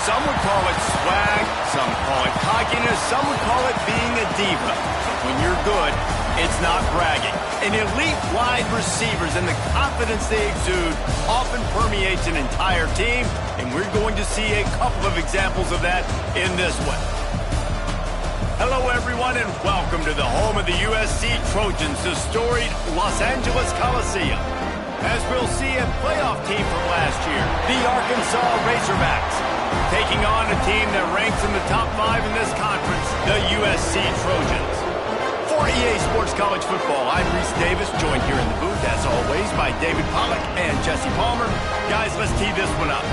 Some would call it swag, some call it cockiness, some would call it being a diva. But when you're good, it's not bragging. And elite wide receivers and the confidence they exude often permeates an entire team, and we're going to see a couple of examples of that in this one. Hello, everyone, and welcome to the home of the USC Trojans, the storied Los Angeles Coliseum. As we'll see a playoff team from last year, the Arkansas Razorbacks, taking on a team that ranks in the top 5 in this conference, the USC Trojans. For EA Sports College Football, I'm Reese Davis, joined here in the booth, as always, by David Pollack and Jesse Palmer. Guys, let's tee this one up.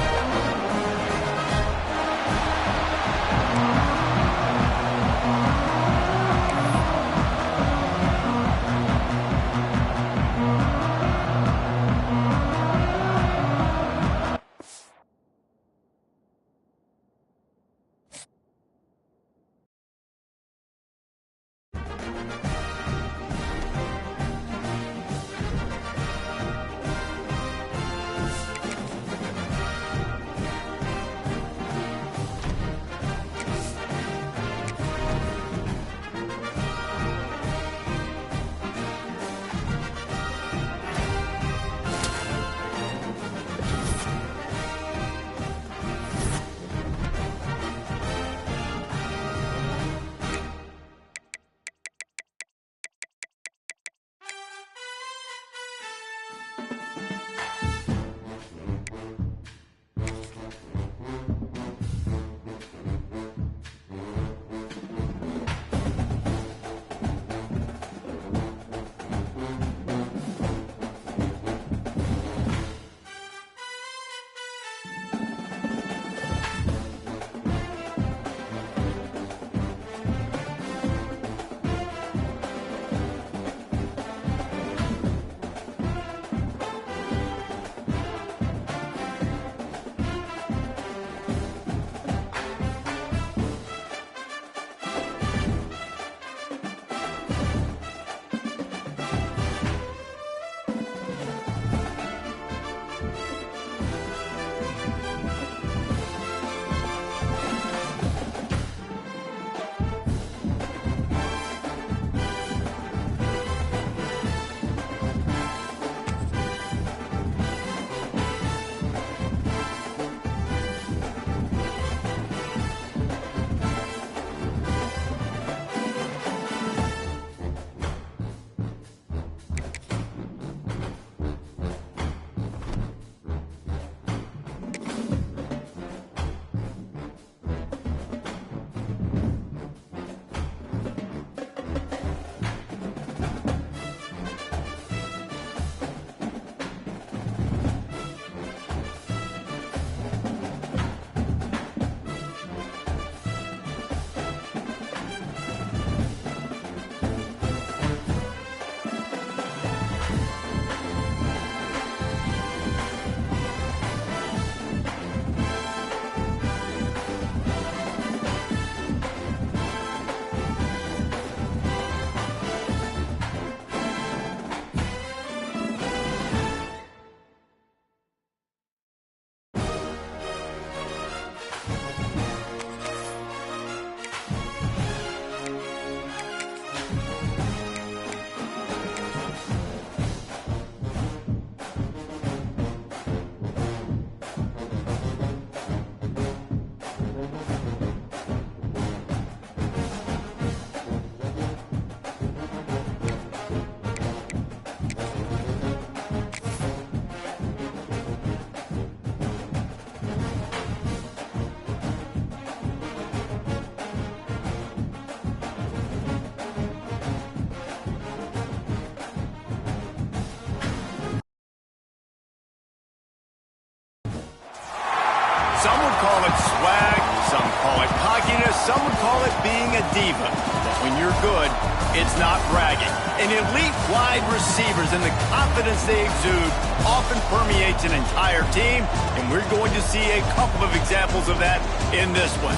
Some would call it swag, some call it cockiness, some would call it being a diva. But when you're good, it's not bragging. And elite wide receivers and the confidence they exude often permeates an entire team, and we're going to see a couple of examples of that in this one.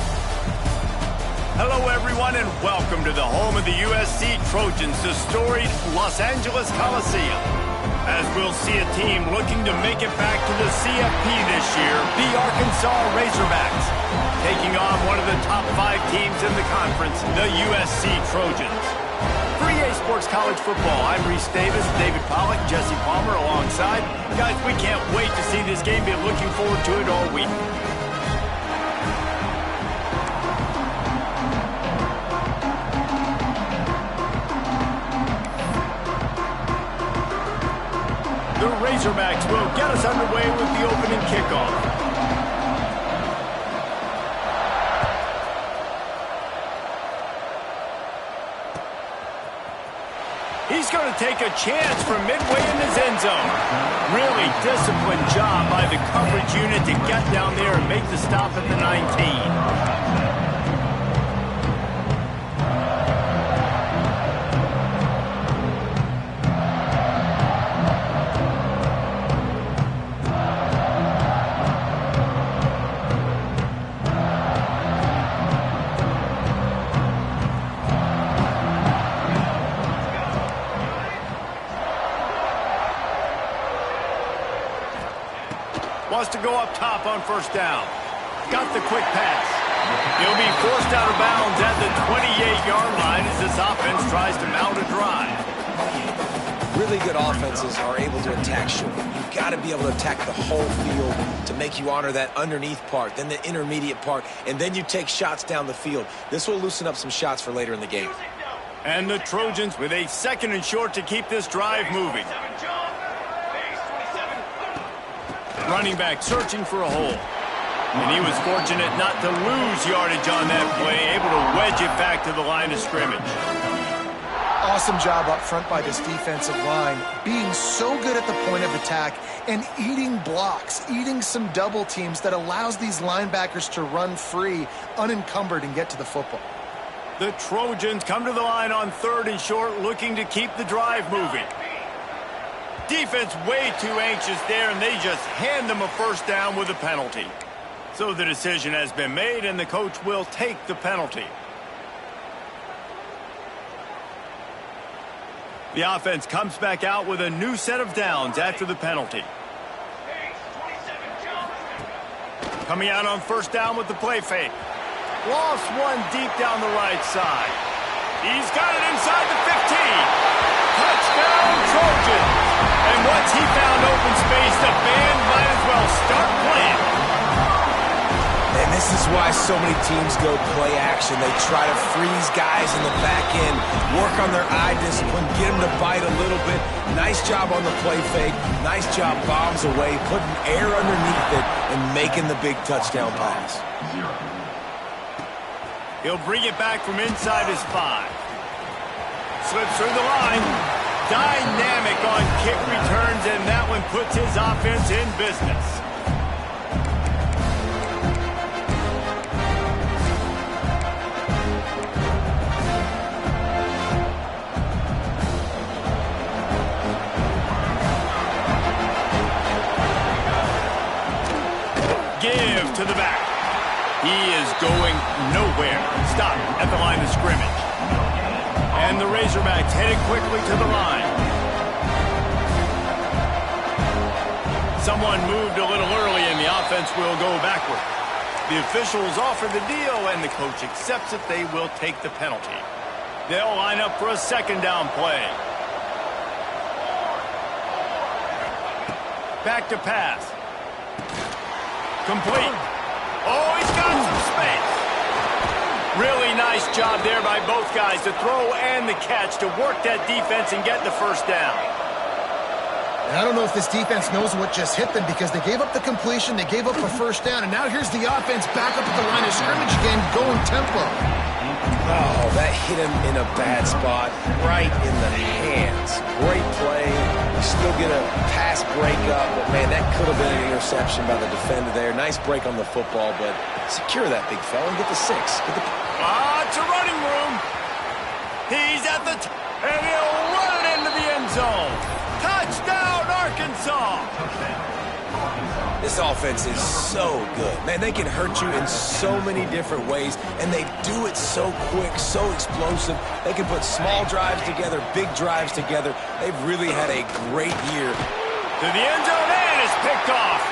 Hello, everyone, and welcome to the home of the USC Trojans, the storied Los Angeles Coliseum. As we'll see a team looking to make it back to the CFP this year, the Arkansas Razorbacks, taking on one of the top 5 teams in the conference, the USC Trojans. For EA Sports College Football, I'm Reese Davis, David Pollack, Jesse Palmer alongside. Guys, we can't wait to see this game. Been looking forward to it all week. The Razorbacks will get us underway with the opening kickoff. He's going to take a chance from midway in his end zone. Really disciplined job by the coverage unit to get down there and make the stop at the 19. Wants to go up top on first down. Got the quick pass. He'll be forced out of bounds at the 28-yard line as this offense tries to mount a drive. Really good offenses are able to attack short. You've got to be able to attack the whole field to make you honor that underneath part, then the intermediate part, and then you take shots down the field. This will loosen up some shots for later in the game. And the Trojans with a 2nd and short to keep this drive moving. Running back searching for a hole. And he was fortunate not to lose yardage on that play, able to wedge it back to the line of scrimmage. Awesome job up front by this defensive line, being so good at the point of attack and eating blocks, eating some double teams that allows these linebackers to run free, unencumbered, and get to the football. The Trojans come to the line on 3rd and short, looking to keep the drive moving. Defense way too anxious there, and they just hand them a first down with a penalty. So the decision has been made, and the coach will take the penalty. The offense comes back out with a new set of downs after the penalty. Coming out on first down with the play fake. Lost one deep down the right side. He's got it inside the 15. Touchdown, Trojans. And once he found open space, the band might as well start playing. And this is why so many teams go play action. They try to freeze guys in the back end, work on their eye discipline, get them to bite a little bit. Nice job on the play fake. Nice job bombs away, putting air underneath it, and making the big touchdown pass. He'll bring it back from inside his 5. Slips through the line. Dynamic on kick returns, and that one puts his offense in business. Give to the back. He is going nowhere. Stop at the line of scrimmage. And the Razorbacks headed quickly to the line. Someone moved a little early, and the offense will go backward. The officials offer the deal, and the coach accepts it. They will take the penalty. They'll line up for a 2nd down play. Back to pass. Complete. Oh, he's got some space. Really nice job there by both guys to throw and the catch to work that defense and get the first down. And I don't know if this defense knows what just hit them, because they gave up the completion, they gave up a first down, and now here's the offense back up at the line of scrimmage again, going tempo. Oh, that hit him in a bad spot, right in the hands. Great play. Still get a pass break up, but man, that could have been an interception by the defender there. Nice break on the football, but secure that big fella and get the 6. It's a running room. He's at the and he'll run it into the end zone. Touchdown, Arkansas. This This offense is so good. Man, they can hurt you in so many different ways, and they do it so quick, so explosive. They can put small drives together, big drives together. They've really had a great year. To the end zone, and it's picked off.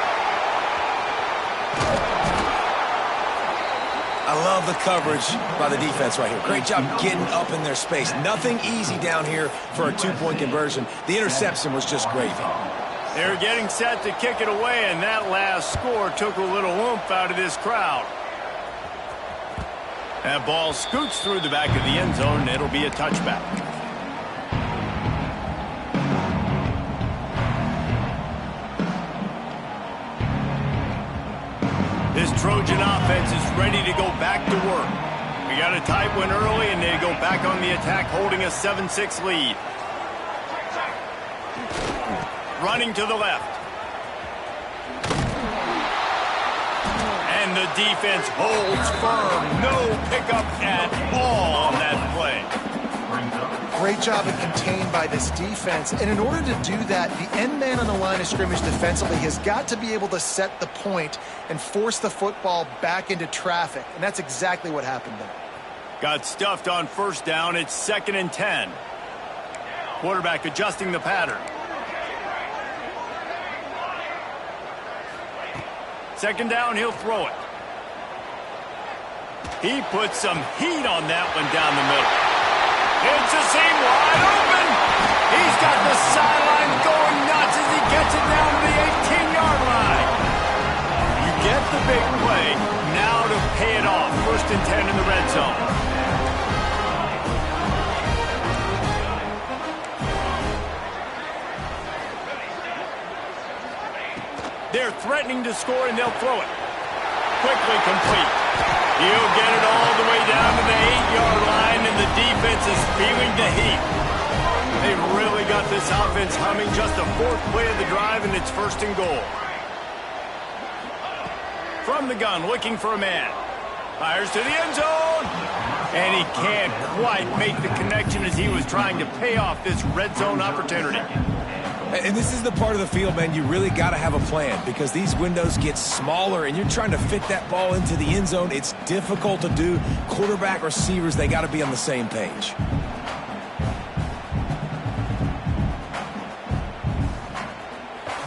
I love the coverage by the defense right here. Great job getting up in their space. Nothing easy down here for a two-point conversion. The interception was just gravy. They're getting set to kick it away, and that last score took a little oomph out of this crowd. That ball scoots through the back of the end zone, and it'll be a touchback. This Trojan offense is ready to go back to work. We got a tight one early, and they go back on the attack, holding a 7-6 lead. Running to the left. And the defense holds firm. No pickup at all on that play. Great job of contained by this defense. And in order to do that, the end man on the line of scrimmage defensively has got to be able to set the point and force the football back into traffic. And that's exactly what happened there. Got stuffed on first down. It's 2nd and 10. Quarterback adjusting the pattern. 2nd down, he'll throw it. He puts some heat on that one down the middle. It's a seam wide open. He's got the sideline going nuts as he gets it down to the 18-yard line. You get the big play. Now to pay it off. 1st and 10 in the red zone. They're threatening to score, and they'll throw it. Quickly complete. He'll get it all the way down to the 8-yard line, and the defense is feeling the heat. They've really got this offense humming. Just the 4th play of the drive, and it's 1st and goal. From the gun, looking for a man. Fires to the end zone. And he can't quite make the connection as he was trying to pay off this red zone opportunity. And this is the part of the field, man, you really got to have a plan because these windows get smaller and you're trying to fit that ball into the end zone. It's difficult to do. Quarterback, receivers, they got to be on the same page.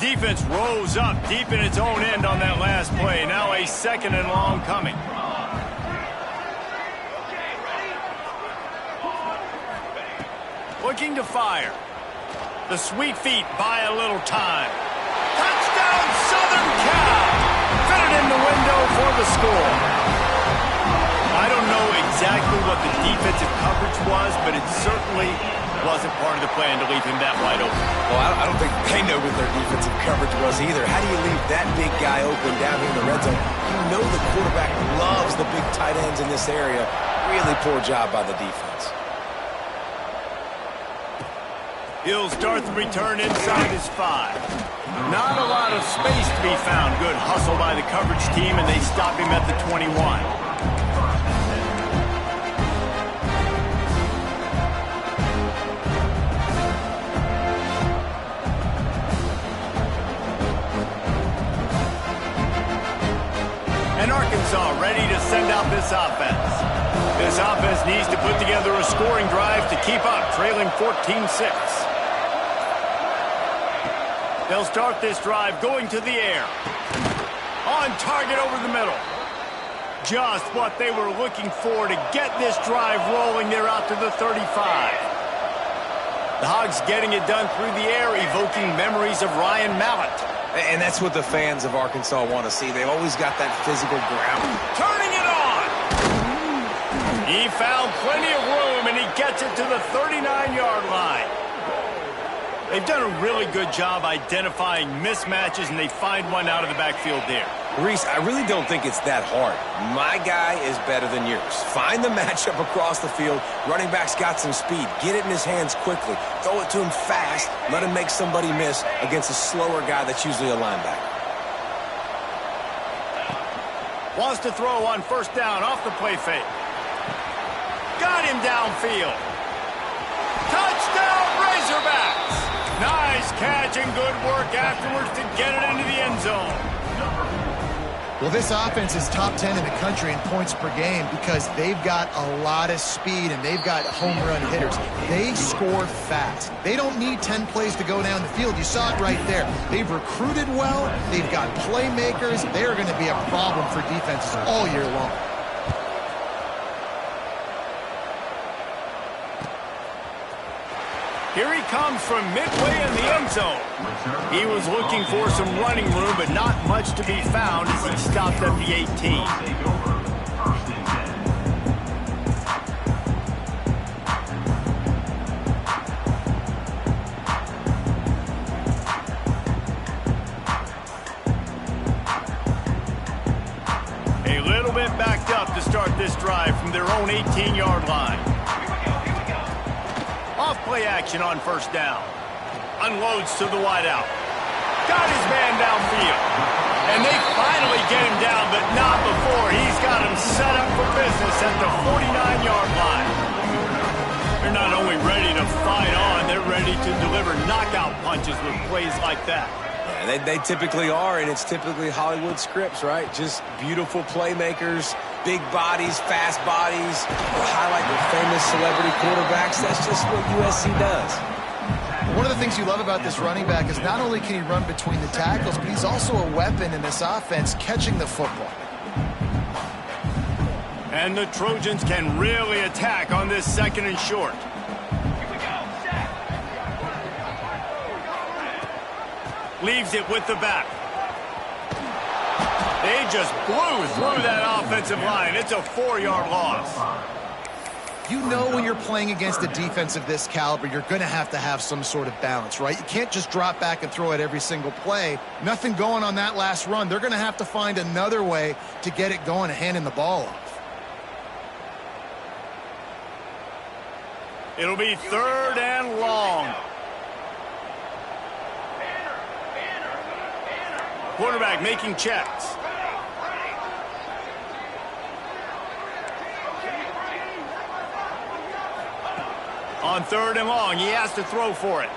Defense rose up deep in its own end on that last play. Now a 2nd and long coming. Looking to fire. The sweet feet buy a little time. Touchdown, Southern Cal! Fitted in the window for the score. I don't know exactly what the defensive coverage was, but it certainly wasn't part of the plan to leave him that wide open. Well, I don't think they know what their defensive coverage was either. How do you leave that big guy open down here in the red zone? You know the quarterback loves the big tight ends in this area. Really poor job by the defense. He'll start the return inside his 5. Not a lot of space to be found. Good hustle by the coverage team, and they stop him at the 21. And Arkansas ready to send out this offense. This offense needs to put together a scoring drive to keep up, trailing 14-6. They'll start this drive going to the air. On target over the middle. Just what they were looking for to get this drive rolling. They're out to the 35. The Hogs getting it done through the air, evoking memories of Ryan Mallett. And that's what the fans of Arkansas want to see. They've always got that physical ground. Turning it on. He found plenty of room, and he gets it to the 39-yard line. They've done a really good job identifying mismatches, and they find one out of the backfield there. Reese, I really don't think it's that hard. My guy is better than yours. Find the matchup across the field. Running back's got some speed. Get it in his hands quickly. Throw it to him fast. Let him make somebody miss against a slower guy that's usually a linebacker. Wants to throw on 1st down off the play fake. Got him downfield. Touchdown, Razorbacks! Nice catch and good work afterwards to get it into the end zone. Well, this offense is top 10 in the country in points per game because they've got a lot of speed and they've got home run hitters. They score fast. They don't need 10 plays to go down the field. You saw it right there. They've recruited well. They've got playmakers. They're going to be a problem for defenses all year long. Here he comes from midway in the end zone. He was looking for some running room, but not much to be found as he stopped at the 18. A little bit backed up to start this drive from their own 18-yard line. Off play action on first down. Unloads to the wideout. Got his man downfield. And they finally get him down, but not before. He's got him set up for business at the 49-yard line. They're not only ready to fight on, they're ready to deliver knockout punches with plays like that. Yeah, they typically are, and it's typically Hollywood scripts, right? Just beautiful playmakers, big bodies, fast bodies. They highlight the famous celebrity quarterbacks. That's just what USC does. One of the things you love about this running back is not only can he run between the tackles, but he's also a weapon in this offense catching the football. And the Trojans can really attack on this second and short. Leaves it with the back. They just blew through that offensive line. It's a 4-yard loss. You know when you're playing against a defense of this caliber, you're going to have some sort of balance, right? You can't just drop back and throw it every single play. Nothing going on that last run. They're going to have to find another way to get it going and handing the ball off. It'll be 3rd and long. Quarterback making checks. On 3rd and long, he has to throw for it.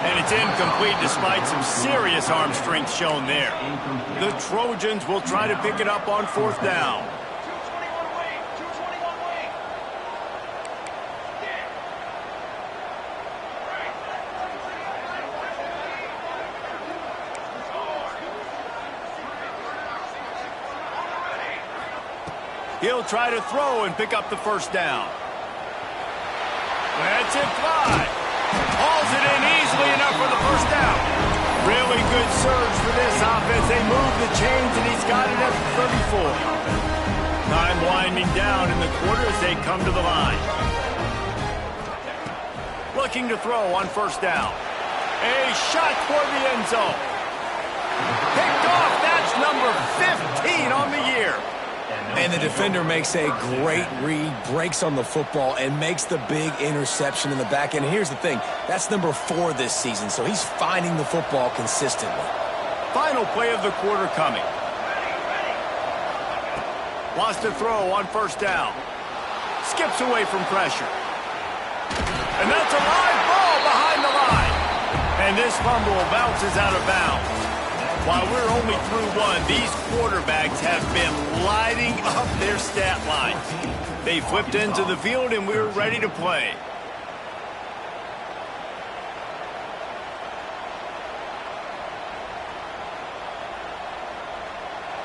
And it's incomplete despite some serious arm strength shown there. The Trojans will try to pick it up on 4th down. He'll try to throw and pick up the 1st down. That's it fly. Hauls it in easily enough for the 1st down. Really good surge for this offense. They move the chains, and he's got it at the 34. Time winding down in the quarter as they come to the line. Looking to throw on 1st down. A shot toward the end zone. Picked off. That's number 15 on the year. And the defender makes a great read, breaks on the football, and makes the big interception in the back end. Here's the thing. That's number 4 this season, so he's finding the football consistently. Final play of the quarter coming. Wants to throw on 1st down. Skips away from pressure. And that's a live ball behind the line. And this fumble bounces out of bounds. While we're only through one, these quarterbacks have been lighting up their stat lines. They flipped into the field, and we're ready to play.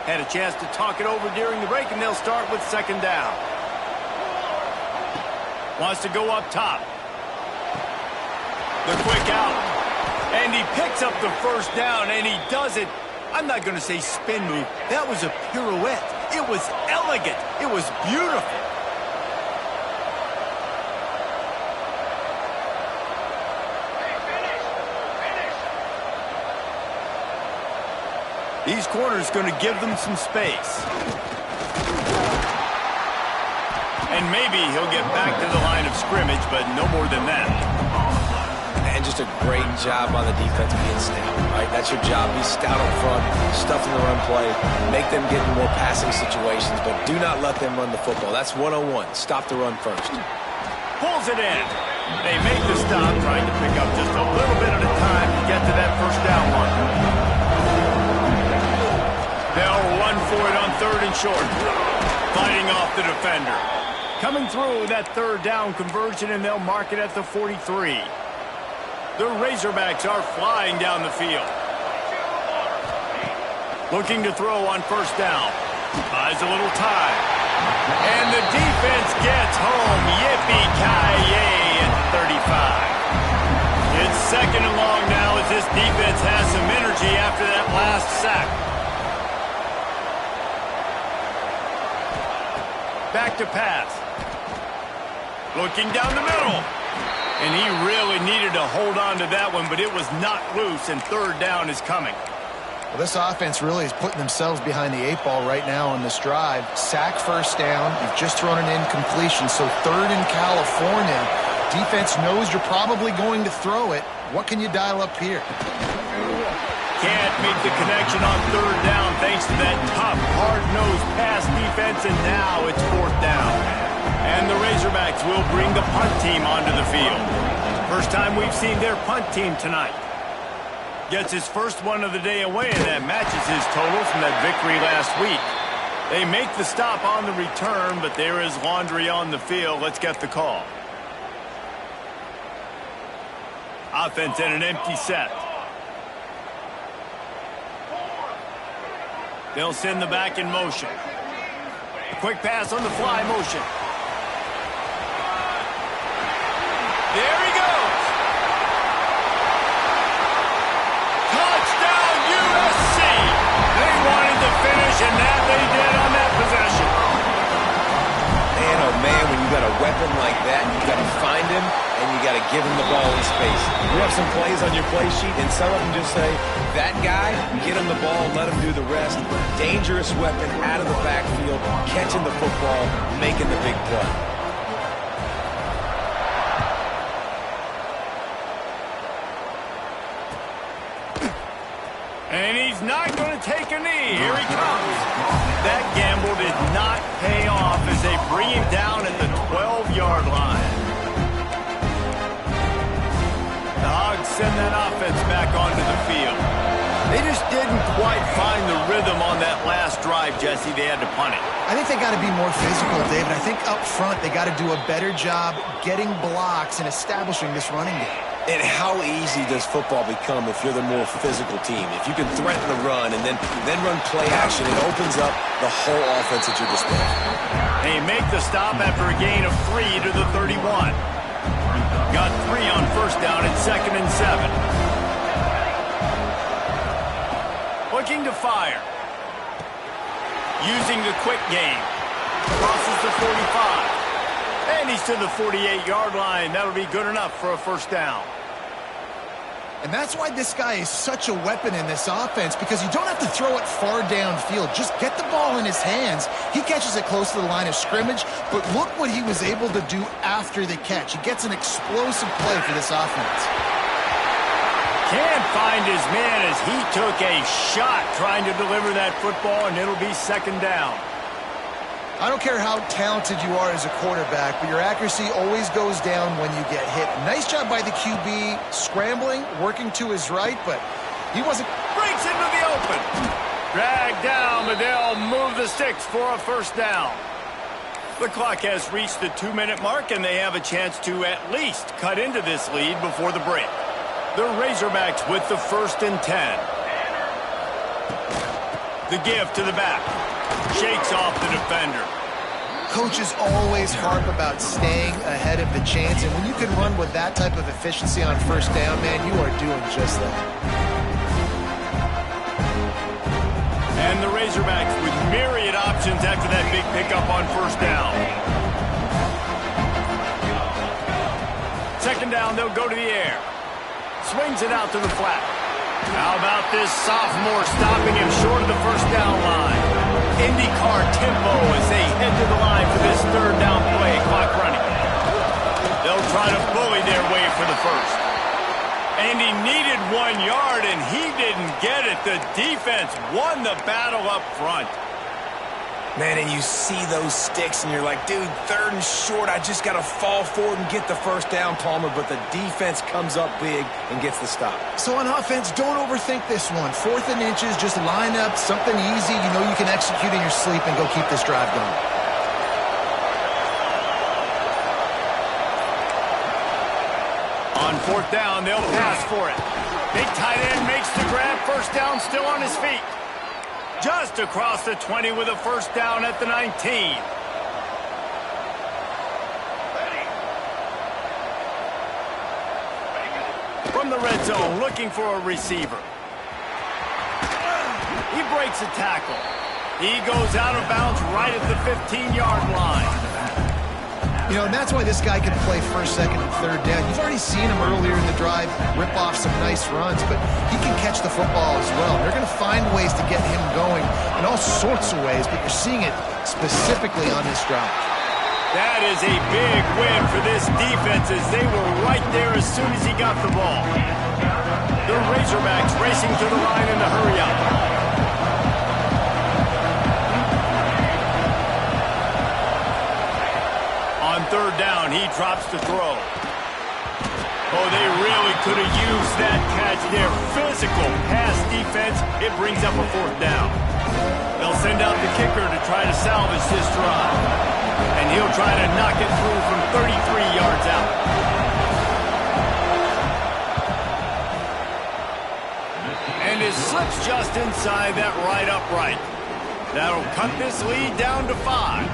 Had a chance to talk it over during the break, and they'll start with 2nd down. Wants to go up top. The quick out. And he picks up the 1st down, and he does it. I'm not going to say spin move. That was a pirouette. It was elegant. It was beautiful. These corners going to give them some space. And maybe he'll get back to the line of scrimmage, but no more than that. And just a great job by the defense being stout, right? That's your job. Be stout up front, stuff in the run play, make them get in more passing situations, but do not let them run the football. That's 101. Stop the run first. Pulls it in. They make the stop, trying to pick up just a little bit at a time to get to that 1st down line. and short. Fighting off the defender. Coming through that third down conversion, and they'll mark it at the 43. The Razorbacks are flying down the field. Looking to throw on first down. Buys a little time. And the defense gets home. Yippee-ki-yay at 35. It's second and long now as this defense has some energy after that last sack. Back to pass. Looking down the middle. And he really needed to hold on to that one, but it was not loose, and third down is coming. Well, this offense really is putting themselves behind the 8-ball right now on this drive. Sack first down. You've just thrown an incompletion, so third in California. Defense knows you're probably going to throw it. What can you dial up here? Can't make the connection on third down thanks to that tough, hard-nosed pass defense, and now it's fourth down. And the Razorbacks will bring the punt team onto the field. First time we've seen their punt team tonight. Gets his first one of the day away, and that matches his total from that victory last week. They make the stop on the return, but there is laundry on the field. Let's get the call. Offense in an empty set. They'll send the back in motion. Quick pass on the fly motion. There he goes. Touchdown, USC. They wanted to finish, and that they did on that possession. Man, oh man, when you got a weapon like that, you got to find him, and you got to give him the ball in space. You have some plays on your play sheet, and some of them just say, that guy, get him the ball, let him do the rest. Dangerous weapon out of the backfield, catching the football, making the big play. And he's not going to take a knee. Here he comes. That gamble did not pay off as they bring him down at the 12-yard line. The Hogs send that offense back onto the field. They just didn't quite find the rhythm on that last drive, Jesse. They had to punt it. I think they got to be more physical, David. I think up front they got to do a better job getting blocks and establishing this running game. And how easy does football become if you're the more physical team? If you can threaten the run and then run play action, it opens up the whole offense at your disposal. They make the stop after a gain of 3 to the 31. Got 3 on first down at 2nd and 7. Looking to fire. Using the quick game. Crosses the 45. And he's to the 48-yard line. That'll be good enough for a first down. And that's why this guy is such a weapon in this offense, because you don't have to throw it far downfield. Just get the ball in his hands. He catches it close to the line of scrimmage, but look what he was able to do after the catch. He gets an explosive play for this offense. Can't find his man as he took a shot trying to deliver that football, and it'll be second down. I don't care how talented you are as a quarterback, but your accuracy always goes down when you get hit. Nice job by the QB scrambling, working to his right, but he wasn't. Breaks into the open. Dragged down, but they'll move the sticks for a first down. The clock has reached the 2-minute mark, and they have a chance to at least cut into this lead before the break. The Razorbacks with the 1st and 10. The give to the back. Shakes off the defender. Coaches always harp about staying ahead of the chance, and when you can run with that type of efficiency on first down, man, you are doing just that. And the Razorbacks with myriad options after that big pickup on first down. Second down, they'll go to the air. Swings it out to the flat. How about this sophomore stopping him short of the first down line? IndyCar tempo as they head to the line for this third down play. Clock running. They'll try to bully their way for the first. And he needed 1 yard, and he didn't get it. The defense won the battle up front. Man, and you see those sticks, and you're like, dude, 3rd and short, I just got to fall forward and get the first down, Palmer, but the defense comes up big and gets the stop. So on offense, don't overthink this one. 4th and inches, just line up, something easy you know you can execute in your sleep and go keep this drive going. On 4th down, they'll pass for it. Big tight end makes the grab, first down, still on his feet. Just across the 20 with a first down at the 19. From the red zone, looking for a receiver. He breaks a tackle. He goes out of bounds right at the 15-yard line. You know, and that's why this guy can play 1st, 2nd, and 3rd down. You've already seen him earlier in the drive rip off some nice runs, but he can catch the football as well. They're going to find ways to get him going in all sorts of ways, but you're seeing it specifically on this drive. That is a big win for this defense as they were right there as soon as he got the ball. The Razorbacks racing to the line in the hurry up. On 3rd down, he drops the throw. Oh, they really could have used that catch there. Physical pass defense. It brings up a 4th down. They'll send out the kicker to try to salvage this drive. And he'll try to knock it through from 33 yards out. And it slips just inside that right upright. That'll cut this lead down to 5.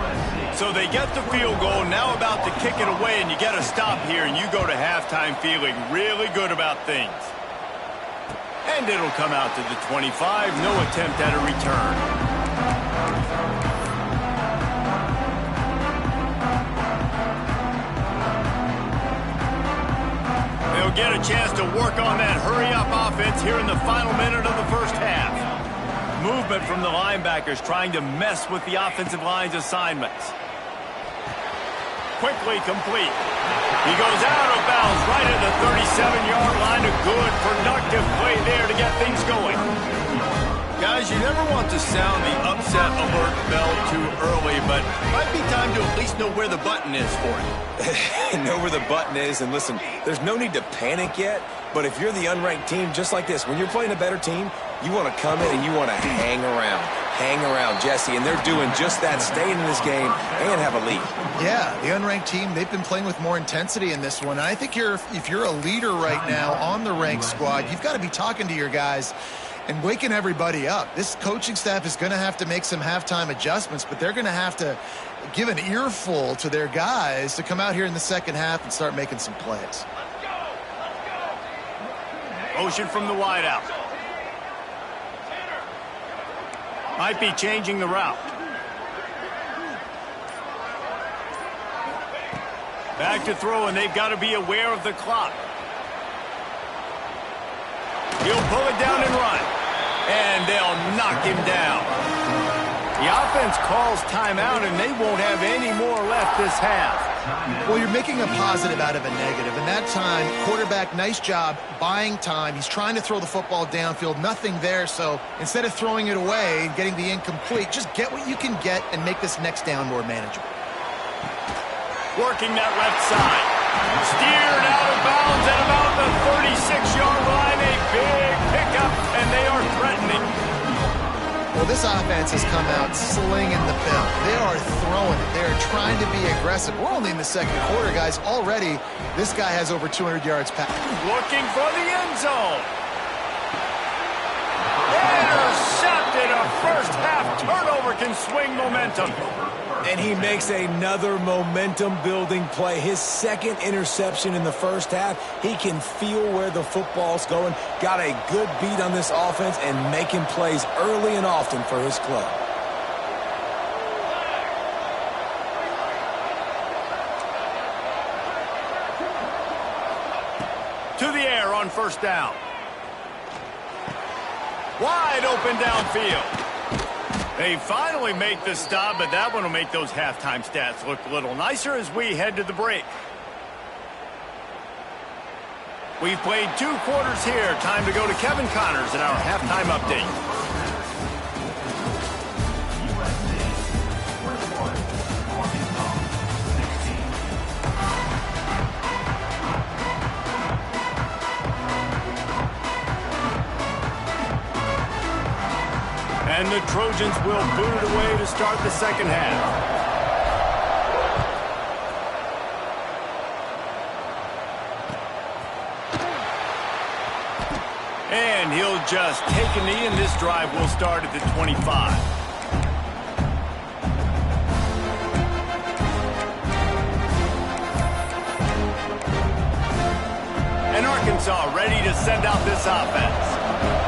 So they get the field goal, now about to kick it away, and you get a stop here, and you go to halftime feeling really good about things. And it'll come out to the 25, no attempt at a return. They'll get a chance to work on that hurry-up offense here in the final minute of the first half. Movement from the linebackers trying to mess with the offensive line's assignments. Quickly complete. He goes out of bounds right at the 37-yard line. A good, productive play there to get things going. Guys, you never want to sound the upset alert bell too early, but it might be time to at least know where the button is for it. Know where the button is, and listen, there's no need to panic yet, but if you're the unranked team, just like this, when you're playing a better team, you want to come in and you want to hang around. Hang around, Jesse, and they're doing just that, staying in this game and have a lead. Yeah, the unranked team, they've been playing with more intensity in this one. And I think if you're a leader right now on the ranked squad, you've got to be talking to your guys and waking everybody up. This coaching staff is going to have to make some halftime adjustments, but they're going to have to give an earful to their guys to come out here in the second half and start making some plays. Motion from the wideout. Might be changing the route. Back to throw, and they've got to be aware of the clock. He'll pull it down and run. And they'll knock him down. The offense calls timeout, and they won't have any more left this half. Well, you're making a positive out of a negative. And that time, quarterback, nice job buying time. He's trying to throw the football downfield. Nothing there. So instead of throwing it away and getting the incomplete, just get what you can get and make this next down more manageable. Working that left side. Steered out of bounds at about the 36-yard line. A big pickup, and they are threatening. Well, this offense has come out slinging the bell. They are throwing it. They are trying to be aggressive. We're only in the second quarter, guys. Already, this guy has over 200 yards passed. Looking for the end zone. Intercepted. A first half turnover can swing momentum. And he makes another momentum-building play. His second interception in the first half. He can feel where the football's going. Got a good beat on this offense and making plays early and often for his club. To the air on first down. Wide open downfield. They finally make the stop, but that one will make those halftime stats look a little nicer as we head to the break. We've played 2 quarters here. Time to go to Kevin Connors in our halftime update. And the Trojans will boot it away to start the second half. And he'll just take a knee, and this drive will start at the 25. And Arkansas ready to send out this offense.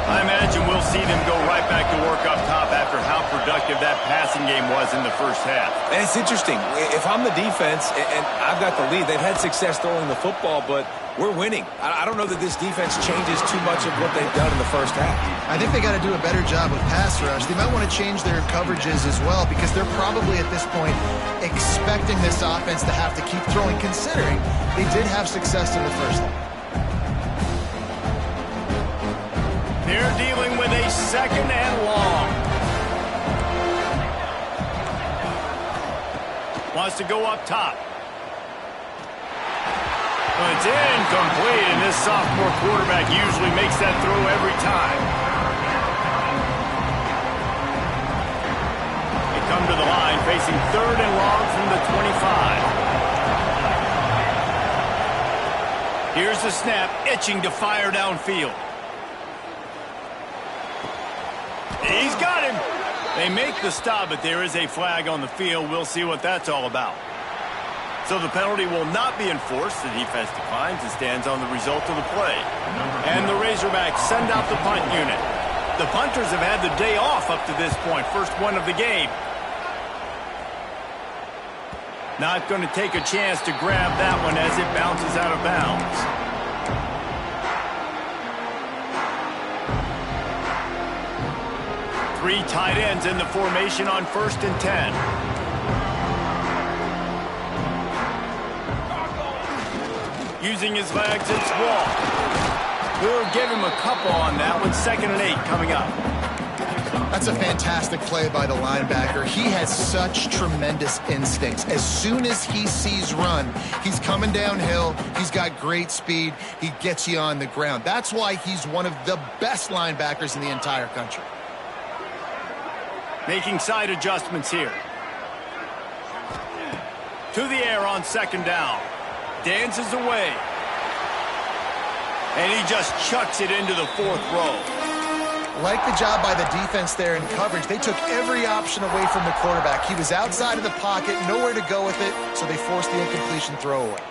I imagine we'll see them go right back to work up top after how productive that passing game was in the first half. And it's interesting. If I'm the defense and I've got the lead, they've had success throwing the football, but we're winning. I don't know that this defense changes too much of what they've done in the first half. I think they got to do a better job with pass rush. They might want to change their coverages as well because they're probably at this point expecting this offense to have to keep throwing, considering they did have success in the first half. They're dealing with a second and long. Wants to go up top. Well, it's incomplete, and this sophomore quarterback usually makes that throw every time. They come to the line facing third and long from the 25. Here's the snap, itching to fire downfield. He's got him. They make the stop, but there is a flag on the field. We'll see what that's all about. So the penalty will not be enforced. The defense declines and stands on the result of the play. And the Razorbacks send out the punt unit. The punters have had the day off up to this point. First one of the game. Not going to take a chance to grab that one as it bounces out of bounds. Three tight ends in the formation on 1st and 10. Using his legs, it's Wall. We'll give him a couple on that one. 2nd and 8 coming up. That's a fantastic play by the linebacker. He has such tremendous instincts. As soon as he sees run, he's coming downhill. He's got great speed. He gets you on the ground. That's why he's one of the best linebackers in the entire country. Making side adjustments here. To the air on 2nd down. Dances away. And he just chucks it into the 4th row. Like the job by the defense there in coverage. They took every option away from the quarterback. He was outside of the pocket, nowhere to go with it, so they forced the incompletion throw away.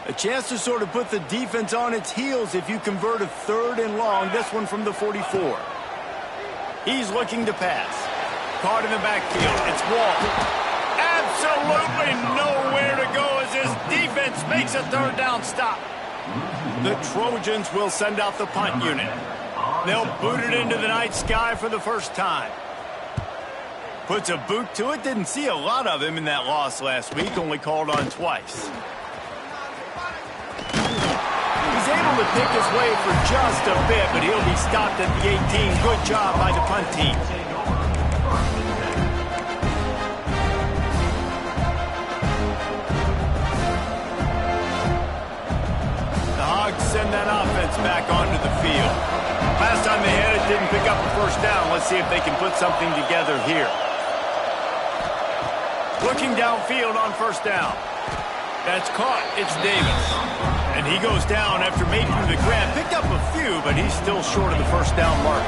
A chance to sort of put the defense on its heels if you convert a 3rd and long. This one from the 44. He's looking to pass. Caught in the backfield. It's Wall. Absolutely nowhere to go as his defense makes a 3rd down stop. The Trojans will send out the punt unit. They'll boot it into the night sky for the first time. Puts a boot to it. Didn't see a lot of him in that loss last week. Only called on twice. He's able to pick his way for just a bit, but he'll be stopped at the 18. Good job by the punt team. The Hogs send that offense back onto the field. Last time they had it, didn't pick up a 1st down. Let's see if they can put something together here. Looking downfield on 1st down. That's caught. It's Davis. And he goes down after making the grab. Picked up a few, but he's still short of the 1st down mark.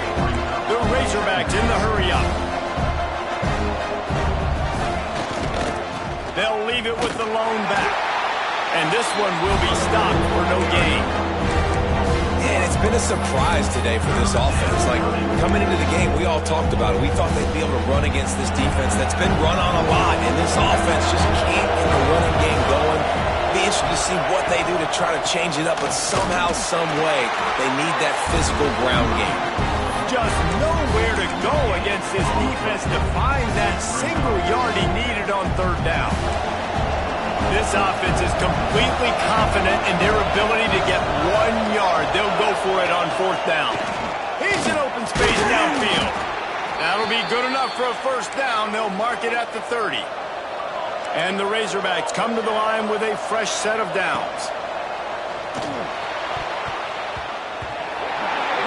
The Razorbacks in the hurry up. They'll leave it with the lone back. And this one will be stopped for no gain. And it's been a surprise today for this offense. Like, coming into the game, we all talked about it. We thought they'd be able to run against this defense that's been run on a lot, and this offense just can't get the running game going. Be interested to see what they do to try to change it up, but somehow, some way, they need that physical ground game. Just nowhere to go against this defense to find that single yard he needed on 3rd down. This offense is completely confident in their ability to get 1 yard. They'll go for it on 4th down. He's in open space downfield. That'll be good enough for a 1st down. They'll mark it at the 30. And the Razorbacks come to the line with a fresh set of downs.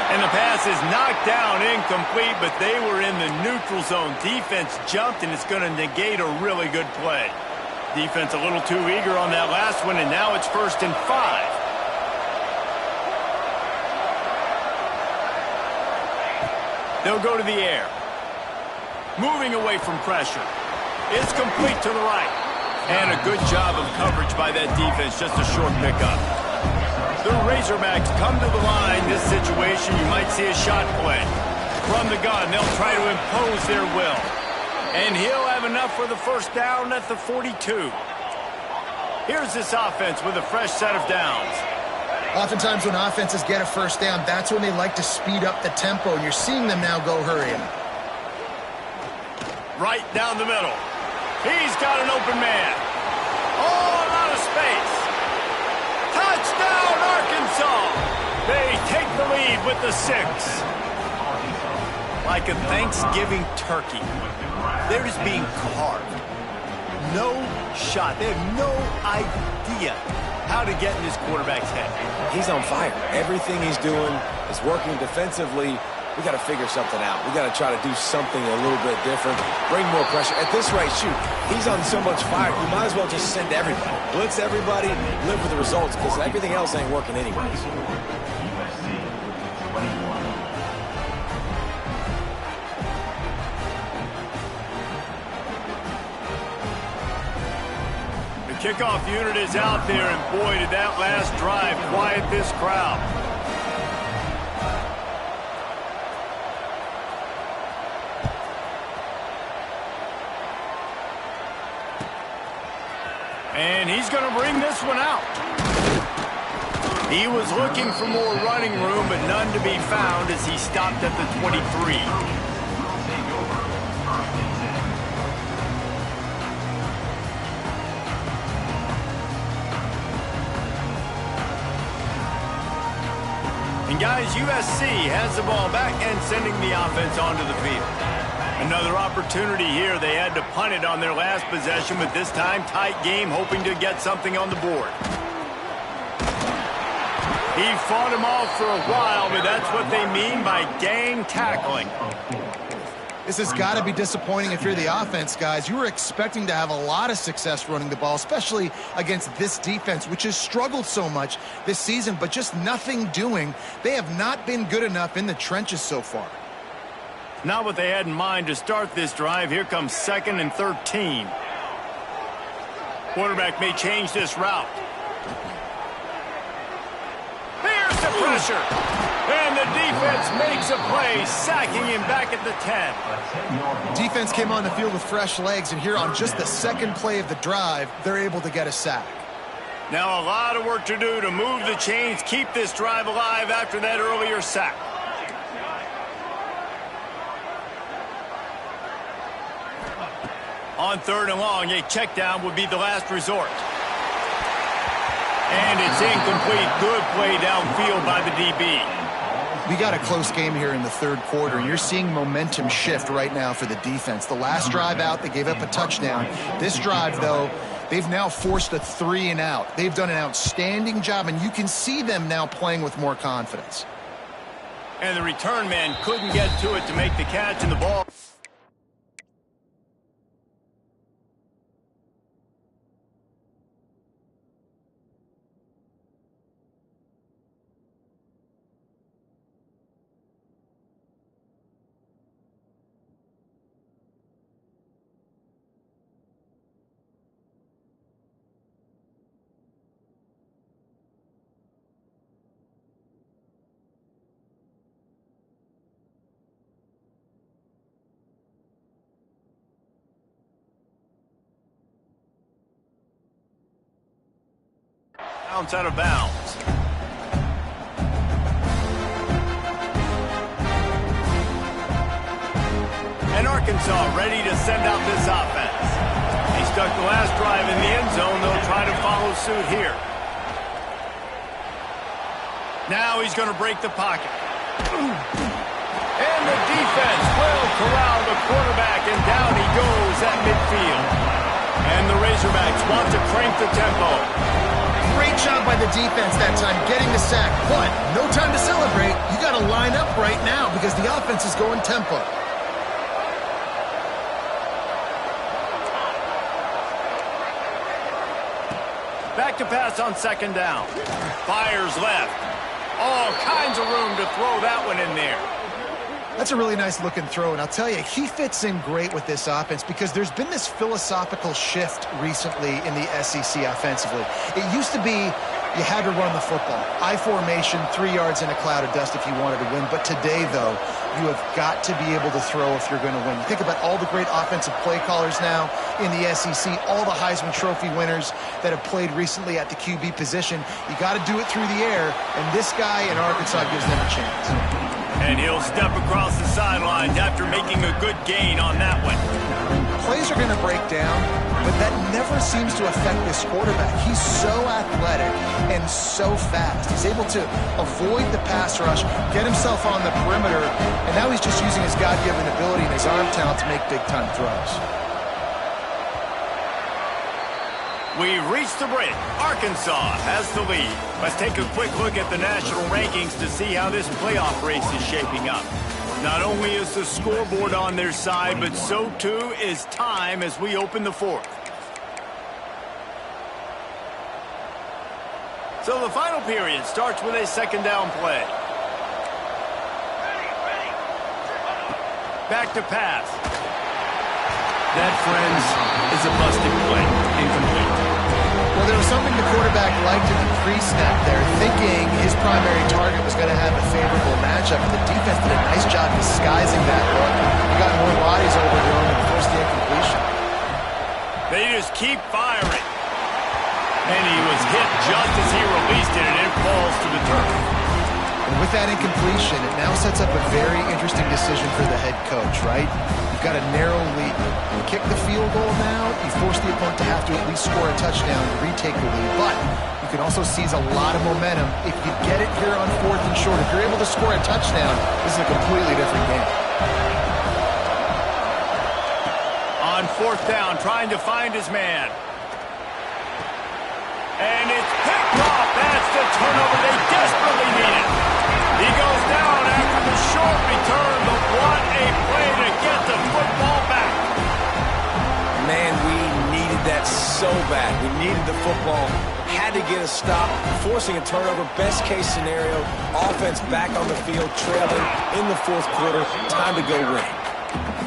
And the pass is knocked down, incomplete, but they were in the neutral zone. Defense jumped, and it's going to negate a really good play. Defense a little too eager on that last one, and now it's 1st and 5. They'll go to the air. Moving away from pressure. It's complete to the right. And a good job of coverage by that defense, just a short pickup. The Razorbacks come to the line. This situation, you might see a shot play. From the gun, they'll try to impose their will. And he'll have enough for the first down at the 42. Here's this offense with a fresh set of downs. Oftentimes when offenses get a first down, that's when they like to speed up the tempo, and you're seeing them now go hurrying. Right down the middle. He's got an open man. Oh, a lot of space. Touchdown, Arkansas! They take the lead with the 6. Like a Thanksgiving turkey, they're just being carved. No shot. They have no idea how to get in this quarterback's head. He's on fire. Everything he's doing is working defensively. We got to figure something out. We got to try to do something a little bit different, bring more pressure. At this rate, shoot, he's on so much fire, you might as well just send everybody. Blitz everybody, live with the results, because everything else ain't working anyways. The kickoff unit is out there, and boy, did that last drive quiet this crowd. And he's going to bring this one out. He was looking for more running room, but none to be found as he stopped at the 23. And guys, USC has the ball back and sending the offense onto the field. Another opportunity here. They had to punt it on their last possession, but this time tight game, hoping to get something on the board. He fought him off for a while, but that's what they mean by gang tackling. This has got to be disappointing if you're the offense, guys. You were expecting to have a lot of success running the ball, especially against this defense, which has struggled so much this season, but just nothing doing. They have not been good enough in the trenches so far. Not what they had in mind to start this drive. Here comes 2nd and 13. Quarterback may change this route. Here's the pressure. And the defense makes a play, sacking him back at the 10. Defense came on the field with fresh legs, and here on just the second play of the drive, they're able to get a sack. Now a lot of work to do to move the chains, keep this drive alive after that earlier sack. On 3rd and long, a check down would be the last resort. And it's incomplete. Good play downfield by the DB. We got a close game here in the 3rd quarter, and you're seeing momentum shift right now for the defense. The last drive out, they gave up a touchdown. This drive, though, they've now forced a 3 and out. They've done an outstanding job, and you can see them now playing with more confidence. And the return man couldn't get to it to make the catch, and the ball. Out of bounds. And Arkansas ready to send out this offense. He stuck the last drive in the end zone. They'll try to follow suit here. Now he's going to break the pocket. And the defense will corral the quarterback, and down he goes at midfield. And the Razorbacks want to crank the tempo. Great job by the defense that time, getting the sack. But no time to celebrate. You got to line up right now because the offense is going tempo. Back to pass on second down. Fires left. All kinds of room to throw that one in there. That's a really nice looking throw, and I'll tell you, he fits in great with this offense because there's been this philosophical shift recently in the SEC offensively. It used to be you had to run the football. I formation, 3 yards in a cloud of dust if you wanted to win. But today, though, you have got to be able to throw if you're going to win. You think about all the great offensive play callers now in the SEC, all the Heisman Trophy winners that have played recently at the QB position. You got to do it through the air, and this guy in Arkansas gives them a chance. And he'll step across the sidelines after making a good gain on that one. Plays are going to break down, but that never seems to affect this quarterback. He's so athletic and so fast. He's able to avoid the pass rush, get himself on the perimeter, and now he's just using his God-given ability and his arm talent to make big-time throws. We've reached the break. Arkansas has the lead. Let's take a quick look at the national rankings to see how this playoff race is shaping up. Not only is the scoreboard on their side, but so too is time as we open the fourth. So the final period starts with a second down play. Back to pass. That, friends, is a busted play. Incomplete. Well, there was something the quarterback liked in the pre-snap there, thinking his primary target was going to have a favorable matchup, and the defense did a nice job disguising that look. He got more bodies over to him and forced the incompletion. They just keep firing. And he was hit just as he released it, and it falls to the turf. And with that incompletion, it now sets up a very interesting decision for the head coach, right? You've got a narrow lead. You kick the field goal now, you force the opponent to have to at least score a touchdown to retake the lead. But you can also seize a lot of momentum if you get it here on 4th and short. If you're able to score a touchdown, this is a completely different game. On 4th down, trying to find his man. And it's picked off. That's the turnover they desperately needed. He goes down after the short return, but what a play to get the football back. Man, we needed that so bad. We needed the football. Had to get a stop, forcing a turnover. Best case scenario, offense back on the field, trailing in the 4th quarter. Time to go win.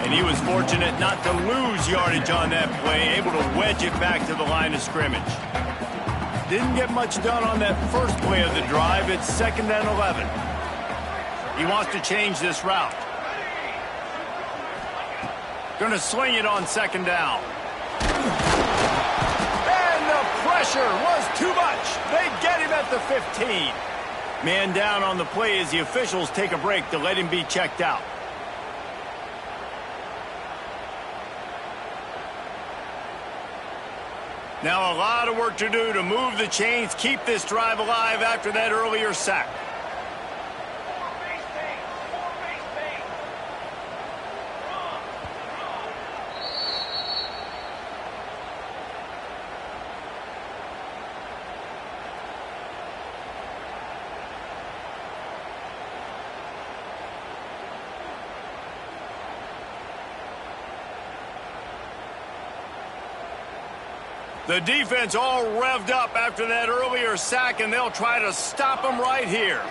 And he was fortunate not to lose yardage on that play, able to wedge it back to the line of scrimmage. Didn't get much done on that first play of the drive. It's 2nd and 11. He wants to change this route. Going to sling it on 2nd down. And the pressure was too much. They get him at the 15. Man down on the play as the officials take a break to let him be checked out. Now a lot of work to do to move the chains, keep this drive alive after that earlier sack. The defense all revved up after that earlier sack, and they'll try to stop them right here.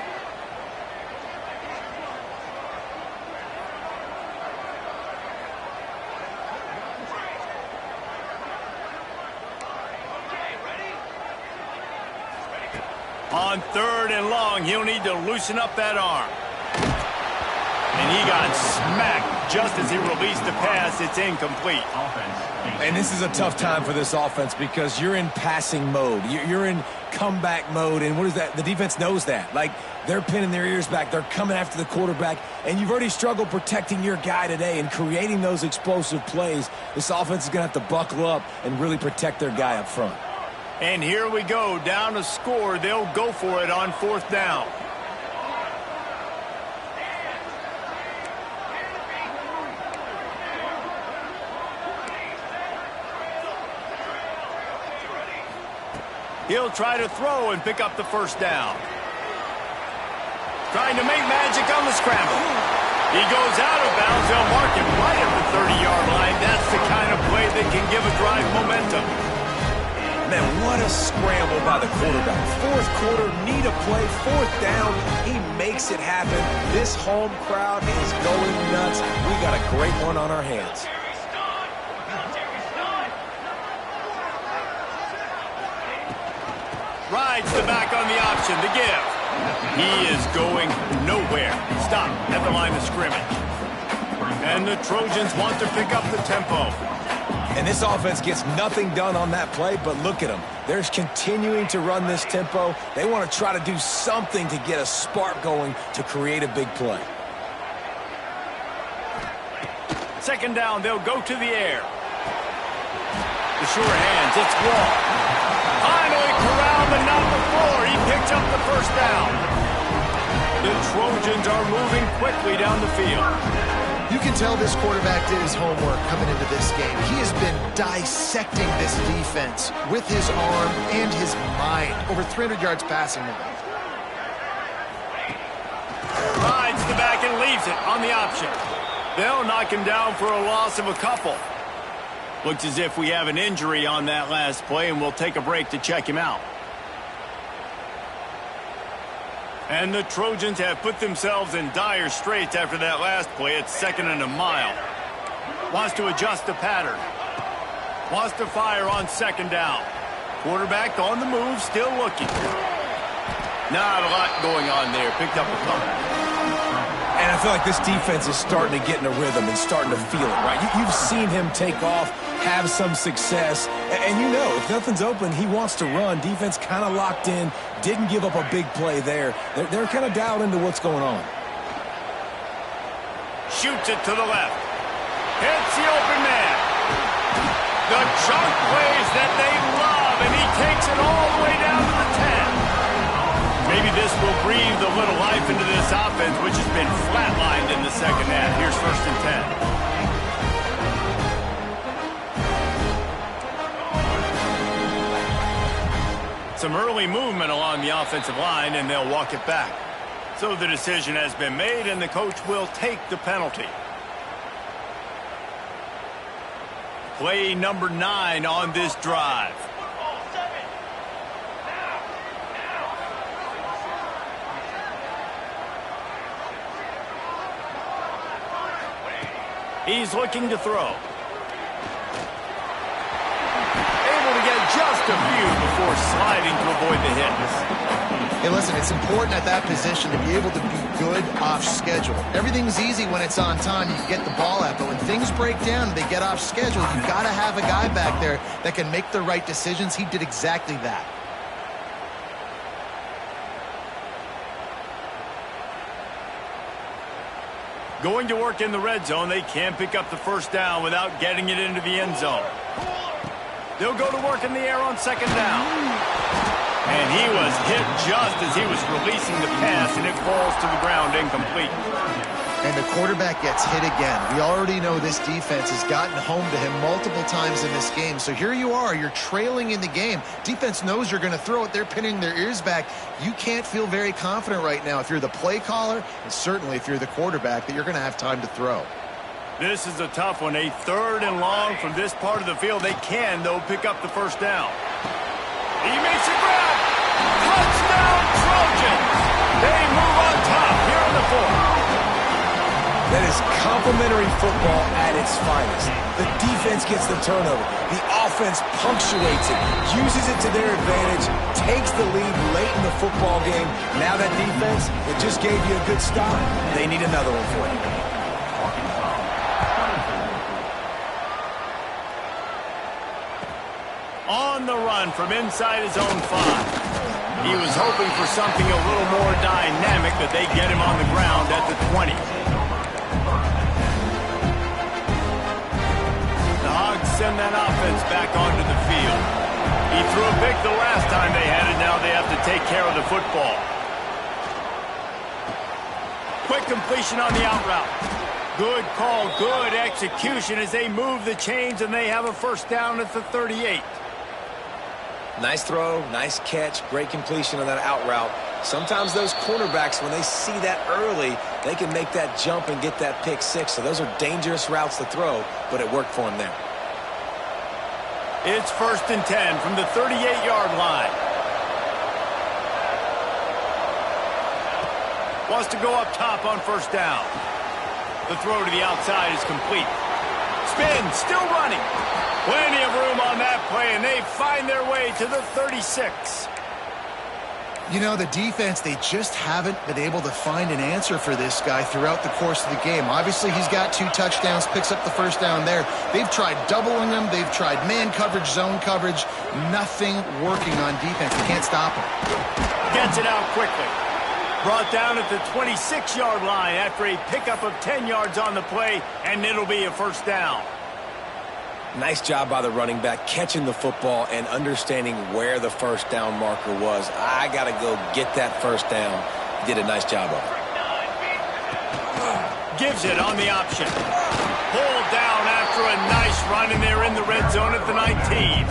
On 3rd and long, he'll need to loosen up that arm. And he got smacked just as he released the pass. It's incomplete. And this is a tough time for this offense because you're in passing mode. You're in comeback mode. And what is that? The defense knows that. Like, they're pinning their ears back. They're coming after the quarterback. And you've already struggled protecting your guy today and creating those explosive plays. This offense is going to have to buckle up and really protect their guy up front. And here we go. Down to score. They'll go for it on 4th down. He'll try to throw and pick up the first down. Trying to make magic on the scramble. He goes out of bounds. They'll mark him right at the 30-yard line. That's the kind of play that can give a drive momentum. Man, what a scramble by the quarterback. Fourth quarter, need a play, fourth down. He makes it happen. This home crowd is going nuts. We got a great one on our hands. Rides the back on the option to give. He is going nowhere. Stop at the line of scrimmage. And the Trojans want to pick up the tempo. And this offense gets nothing done on that play, but look at them. They're continuing to run this tempo. They want to try to do something to get a spark going to create a big play. Second down, they'll go to the air. The sure hands, it's Wall. Finally corralled, but not before. He picks up the first down. The Trojans are moving quickly down the field. You can tell this quarterback did his homework coming into this game. He has been dissecting this defense with his arm and his mind. Over 300 yards passing now. Rides the back and leaves it on the option. They'll knock him down for a loss of a couple. Looks as if we have an injury on that last play, and we'll take a break to check him out. And the Trojans have put themselves in dire straits after that last play. It's 2nd and a mile. Wants to adjust the pattern. Wants to fire on 2nd down. Quarterback on the move, still looking. Not a lot going on there. Picked up a couple. And I feel like this defense is starting to get in a rhythm and starting to feel it, right? You've seen him take off, have some success, and you know, if nothing's open, he wants to run. Defense kind of locked in, didn't give up a big play there. They're kind of dialed into what's going on. Shoots it to the left. Hits the open man. The chunk plays that they love, and he takes it all the way down to the 10. Maybe this will breathe a little life into this offense, which has been flatlined in the second half. Here's 1st and 10. Some early movement along the offensive line, and they'll walk it back. So the decision has been made, and the coach will take the penalty. Play number 9 on this drive. He's looking to throw. Able to get just a few before sliding to avoid the hits. Hey, listen, it's important at that position to be able to be good off schedule. Everything's easy when it's on time. You can get the ball out, but when things break down, they get off schedule. You've got to have a guy back there that can make the right decisions. He did exactly that. Going to work in the red zone. They can't pick up the first down without getting it into the end zone. They'll go to work in the air on 2nd down. And he was hit just as he was releasing the pass, and it falls to the ground incomplete. And the quarterback gets hit again. We already know this defense has gotten home to him multiple times in this game. So here you are, you're trailing in the game. Defense knows you're going to throw it. They're pinning their ears back. You can't feel very confident right now if you're the play caller, and certainly if you're the quarterback, that you're going to have time to throw. This is a tough one. A 3rd and long from this part of the field. They can, though, pick up the first down. He makes a grab. Touchdown, Trojans. They move on top here in the 4th. That is complimentary football at its finest. The defense gets the turnover. The offense punctuates it, uses it to their advantage, takes the lead late in the football game. Now that defense, it just gave you a good stop. They need another one for you. On the run from inside his own 5. He was hoping for something a little more dynamic, but they get him on the ground at the 20. Send that offense back onto the field. He threw a pick the last time they had it. Now they have to take care of the football. Quick completion on the out route. Good call, good execution as they move the chains, and they have a first down at the 38. Nice throw, nice catch, great completion on that out route. Sometimes those cornerbacks, when they see that early, they can make that jump and get that pick six. So those are dangerous routes to throw, but it worked for him there. It's 1st and 10 from the 38-yard line. Wants to go up top on 1st down. The throw to the outside is complete. Spin, still running. Plenty of room on that play, and they find their way to the 36. You know, the defense, they just haven't been able to find an answer for this guy throughout the course of the game. Obviously, he's got 2 touchdowns, picks up the 1st down there. They've tried doubling him. They've tried man coverage, zone coverage. Nothing working on defense. They can't stop him. Gets it out quickly. Brought down at the 26-yard line after a pickup of 10 yards on the play, and it'll be a 1st down. Nice job by the running back, catching the football and understanding where the 1st down marker was. I got to go get that 1st down. He did a nice job of it. Gives it on the option. Pulled down after a nice run, and they're in the red zone at the 19.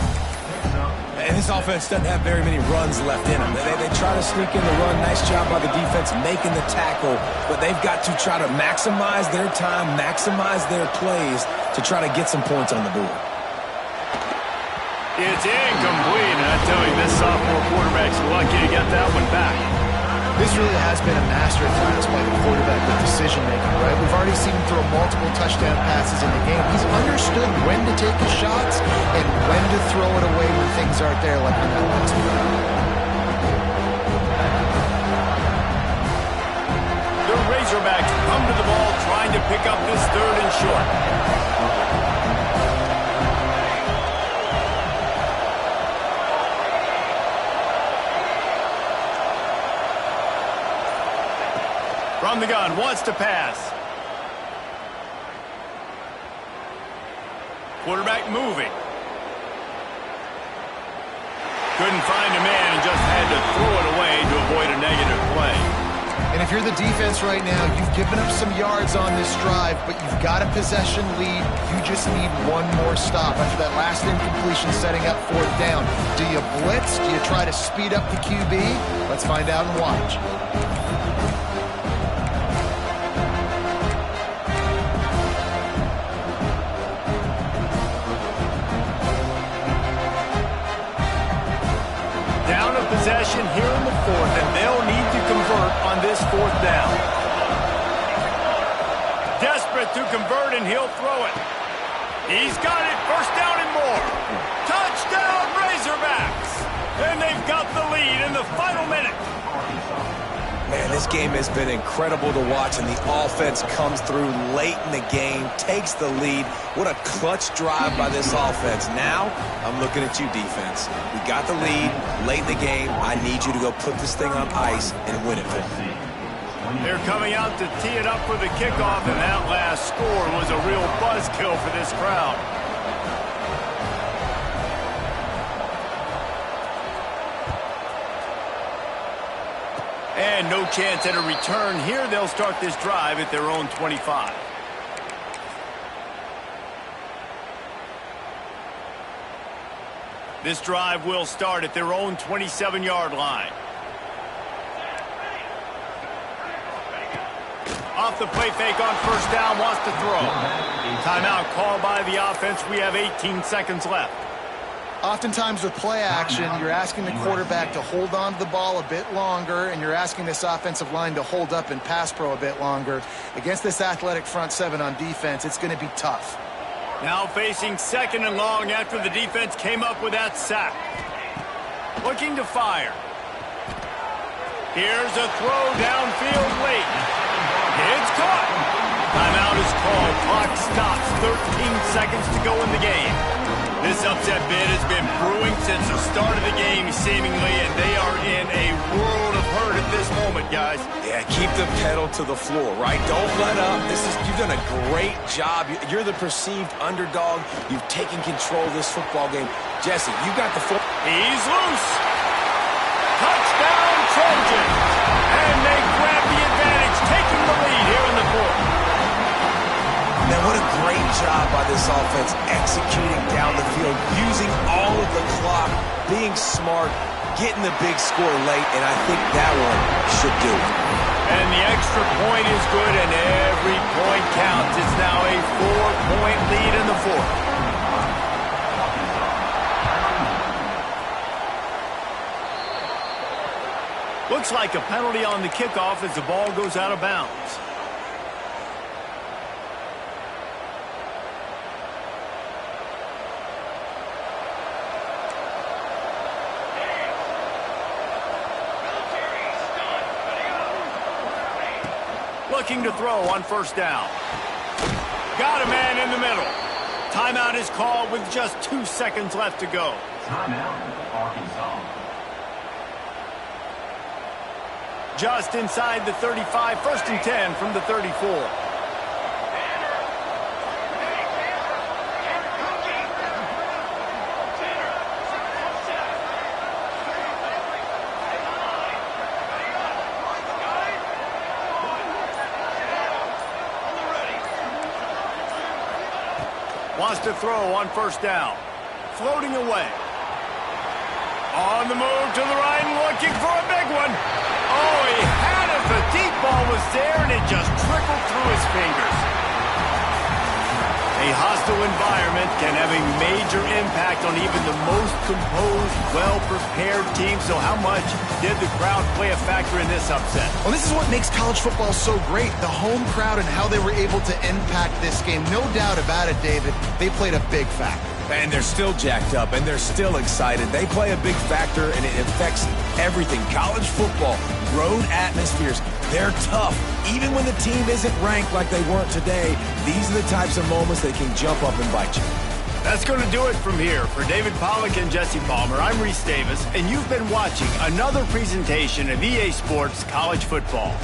And this offense doesn't have very many runs left in them. They try to sneak in the run. Nice job by the defense making the tackle. But they've got to try to maximize their time, maximize their plays to try to get some points on the board. It's incomplete. And I tell you, this sophomore quarterback's lucky to get that one back. This really has been a masterclass by the quarterback with decision-making, right? We've already seen him throw multiple touchdown passes in the game. He's understood when to take his shots and when to throw it away when things aren't there, like on that last play. The Razorbacks come to the ball trying to pick up this 3rd and short. From the gun, wants to pass. Quarterback moving. Couldn't find a man and just had to throw it away to avoid a negative play. And if you're the defense right now, you've given up some yards on this drive, but you've got a possession lead. You just need one more stop after that last incompletion setting up 4th down. Do you blitz? Do you try to speed up the QB? Let's find out and watch. Possession here in the 4th, and they'll need to convert on this 4th down. Desperate to convert, and he'll throw it. He's got it. 1st down and more. Touchdown, Razorbacks! And they've got the lead in the final minute. Man, this game has been incredible to watch, and the offense comes through late in the game, takes the lead. What a clutch drive by this offense. Now, I'm looking at you, defense. We got the lead late in the game. I need you to go put this thing on ice and win it for me. They're coming out to tee it up for the kickoff, and that last score was a real buzzkill for this crowd. And no chance at a return here. They'll start this drive at their own 25. This drive will start at their own 27-yard line. Off the play fake on 1st down, wants to throw. Timeout called by the offense. We have 18 seconds left. Oftentimes with play action, you're asking the quarterback to hold on to the ball a bit longer, and you're asking this offensive line to hold up in pass pro a bit longer. Against this athletic front 7 on defense, it's going to be tough. Now facing 2nd and long after the defense came up with that sack. Looking to fire. Here's a throw downfield late. It's caught. Timeout is called. Clock stops. 13 seconds to go in the game. This upset bid has been brewing since the start of the game, seemingly, and they are in a world of hurt at this moment, guys. Yeah, keep the pedal to the floor, right? Don't let up. You've done a great job. You're the perceived underdog. You've taken control of this football game. Jesse, you got the foot. He's loose. Touchdown, Trojans. And they grab the advantage, taking the lead here in the 4th. Man, what a great job by this offense executing down the field, using all of the clock being smart, getting the big score late, and I think that one should do it. And the extra point is good, and every point counts. It's now a 4-point lead in the fourth. Looks like a penalty on the kickoff as the ball goes out of bounds. Looking to throw on first down. Got a man in the middle. Timeout is called with just 2 seconds left to go. Timeout, Arkansas. Just inside the 35, 1st and 10 from the 34. Wants to throw on first down. Floating away. On the move to the right and looking for a big one. Oh, he had it. The deep ball was there, and it just trickled through his fingers. A hostile environment can have a major impact on even the most composed, well-prepared team. So how much did the crowd play a factor in this upset? Well, this is what makes college football so great. The home crowd and how they were able to impact this game. No doubt about it, David. They played a big factor. And they're still jacked up, and they're still excited. They play a big factor, and it affects everything. College football, road atmospheres, they're tough. Even when the team isn't ranked like they weren't today, these are the types of moments they can jump up and bite you. That's going to do it from here. For David Pollack and Jesse Palmer, I'm Reese Davis, and you've been watching another presentation of EA Sports College Football.